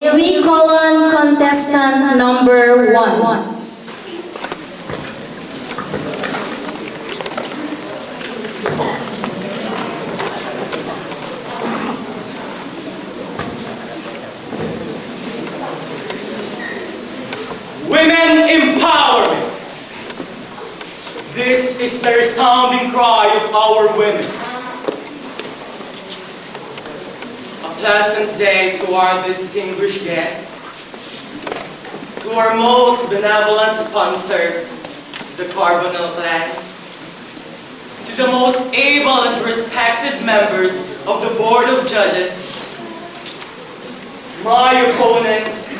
We call on contestant number 1. Women empowerment. This is the resounding cry of our women. A pleasant day to our distinguished guests, to our most benevolent sponsor, the Carbonell clan, to the most able and respected members of the Board of Judges, my opponents,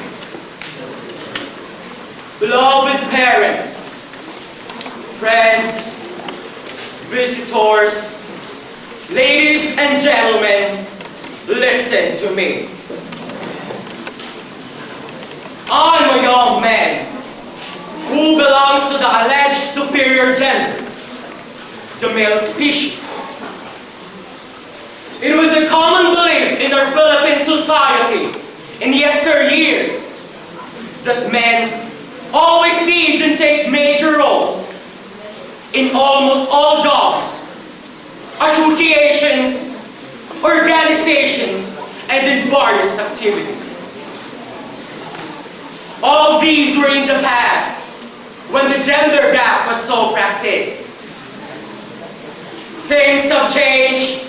beloved parents, friends, visitors, ladies and gentlemen, listen to me. I'm a young man who belongs to the alleged superior gender, the male species. It was a common belief in our Philippine society in yesteryears that men always lead and take major roles in almost all jobs, associations, organizations, and in various activities. All of these were in the past, when the gender gap was so practiced. Things have changed,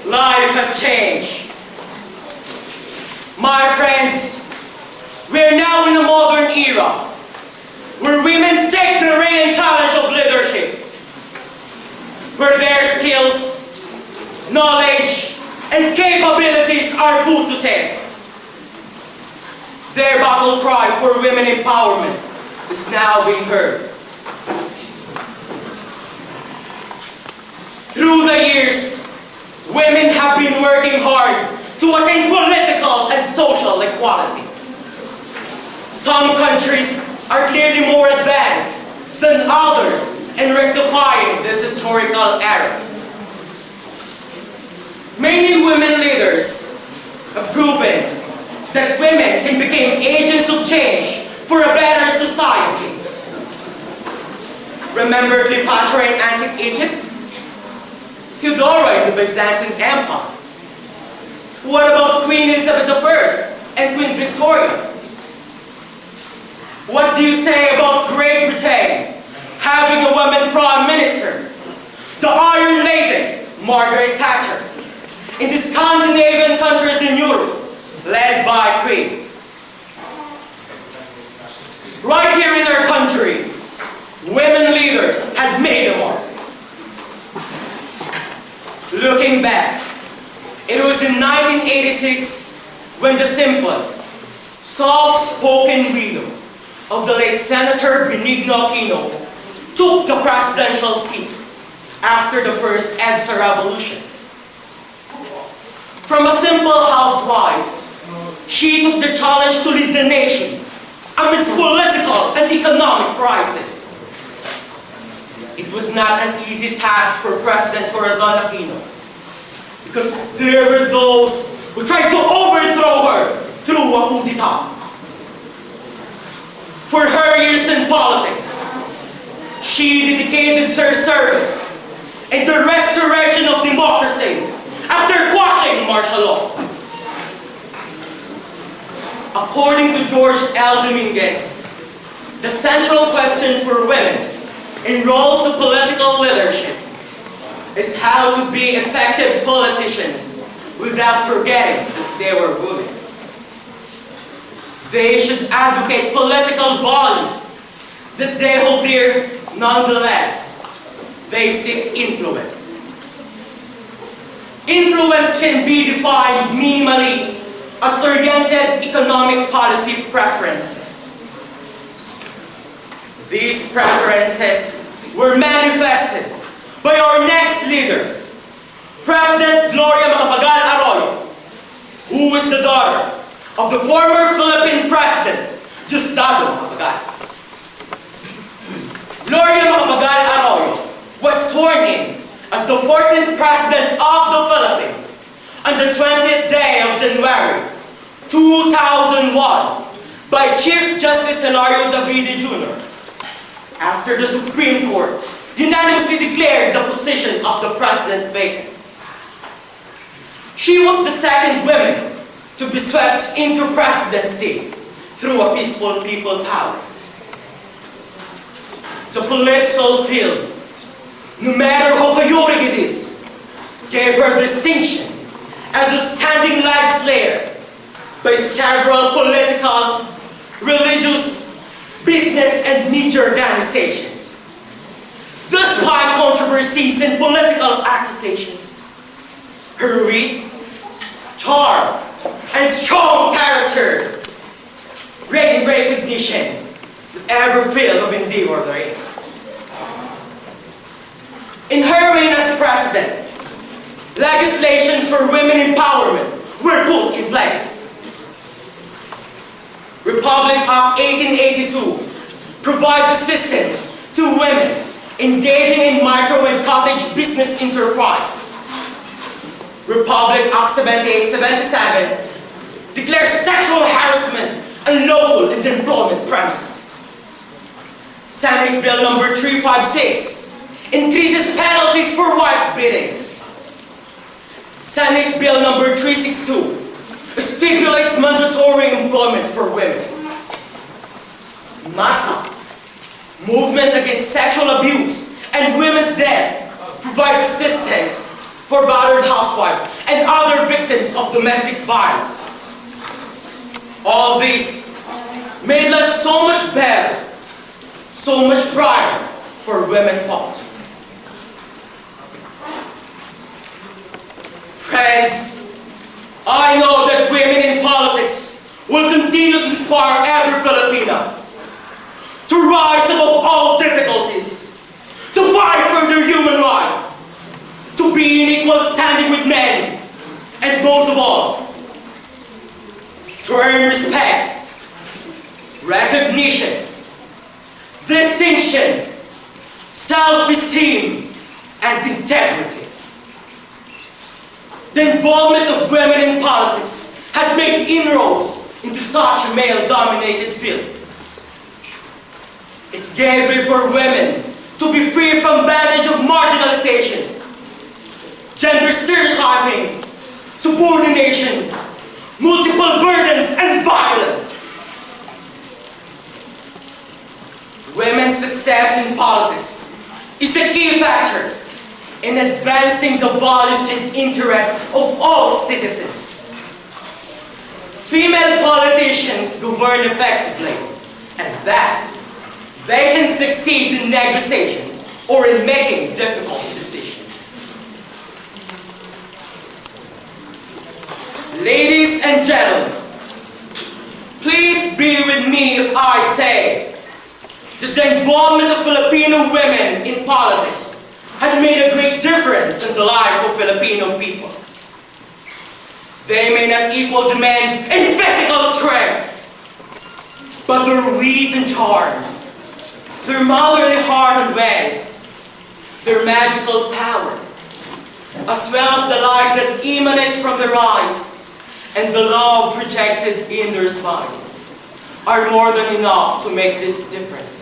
life has changed. My friends, we are now in a modern era, where women take the reign challenge of leadership, where their skills, knowledge, and capabilities are put to test. Their battle cry for women empowerment is now being heard. Through the years, women have been working hard to attain political and social equality. Some countries are clearly more advanced than others in rectifying this historical error. Many women leaders have proven that women can become agents of change for a better society. Remember Cleopatra in antique Egypt? Theodora in the Byzantine Empire? What about Queen Elizabeth I and Queen Victoria? What do you say about Great Britain having a woman prime minister? The Iron Lady, Margaret Thatcher. In the Scandinavian countries in Europe, led by queens. Right here in our country, women leaders had made a mark. Looking back, it was in 1986 when the simple, soft-spoken widow of the late Senator Benigno Aquino took the presidential seat after the first EDSA revolution. From a simple housewife, she took the challenge to lead the nation amidst political and economic crisis. It was not an easy task for President Corazon Aquino, because there were those who tried to overthrow her through a coup d'etat. For her years in politics, she dedicated her service in the restoration of democracy after quashing martial law. According to George L. Dominguez, the central question for women in roles of political leadership is how to be effective politicians without forgetting that they were women. They should advocate political values that they hold dear. Nonetheless, they seek influence. Influence can be defined minimally as oriented economic policy preferences. These preferences were manifested by our next leader, President Gloria Macapagal Arroyo, who is the daughter of the former Philippine President, Diosdado Macapagal. Gloria Macapagal Arroyo was sworn in as the 14th President of the Philippines on the 20th day of January, 2001 by Chief Justice Hilario Davide Jr. after the Supreme Court unanimously declared the position of the President vacant. She was the second woman to be swept into presidency through a peaceful people power. The political field, no matter how chaotic it is, gave her distinction as outstanding legislator by several political, religious, business, and media organizations. Despite controversies and political accusations, her wit, charm, and strong character ready recognition with every field of endeavor therein. In her reign as president, legislation for women empowerment were put in place. Republic Act 1882 provides assistance to women engaging in micro and cottage business enterprises. Republic Act 7877 declares sexual harassment unlawful in the employment premises. Senate Bill number 356 increases penalties for wife beating. Senate Bill number 362 stipulates mandatory employment for women. MASA, Movement Against Sexual Abuse and Women's Death, provides assistance for battered housewives and other victims of domestic violence. All this made life so much better, so much brighter for women folk. Friends, I know that women in politics will continue to inspire every Filipino to rise above all difficulties, to fight for their human right, to be in equal standing with men, and most of all, to earn respect, recognition, distinction, self-esteem, and integrity. The involvement of women in politics has made inroads into such a male-dominated field. It gave way for women to be free from bondage of marginalization, gender stereotyping, subordination, multiple burdens, and violence. Women's success in politics is a key factor in advancing the values and interests of all citizens. Female politicians govern effectively, and that they can succeed in negotiations or in making difficult decisions. Ladies and gentlemen, please be with me if I say that the involvement of Filipino women in politics has made a great difference in the life of Filipino people. They may not equal the men in physical strength, but their wit and charm, their motherly heart and ways, their magical power, as well as the light that emanates from their eyes and the love projected in their smiles, are more than enough to make these differences.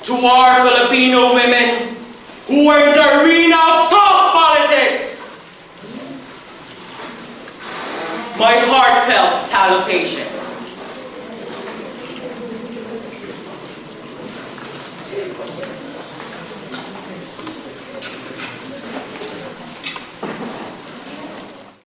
To our Filipino women who are in the arena of top politics, my heartfelt salutation.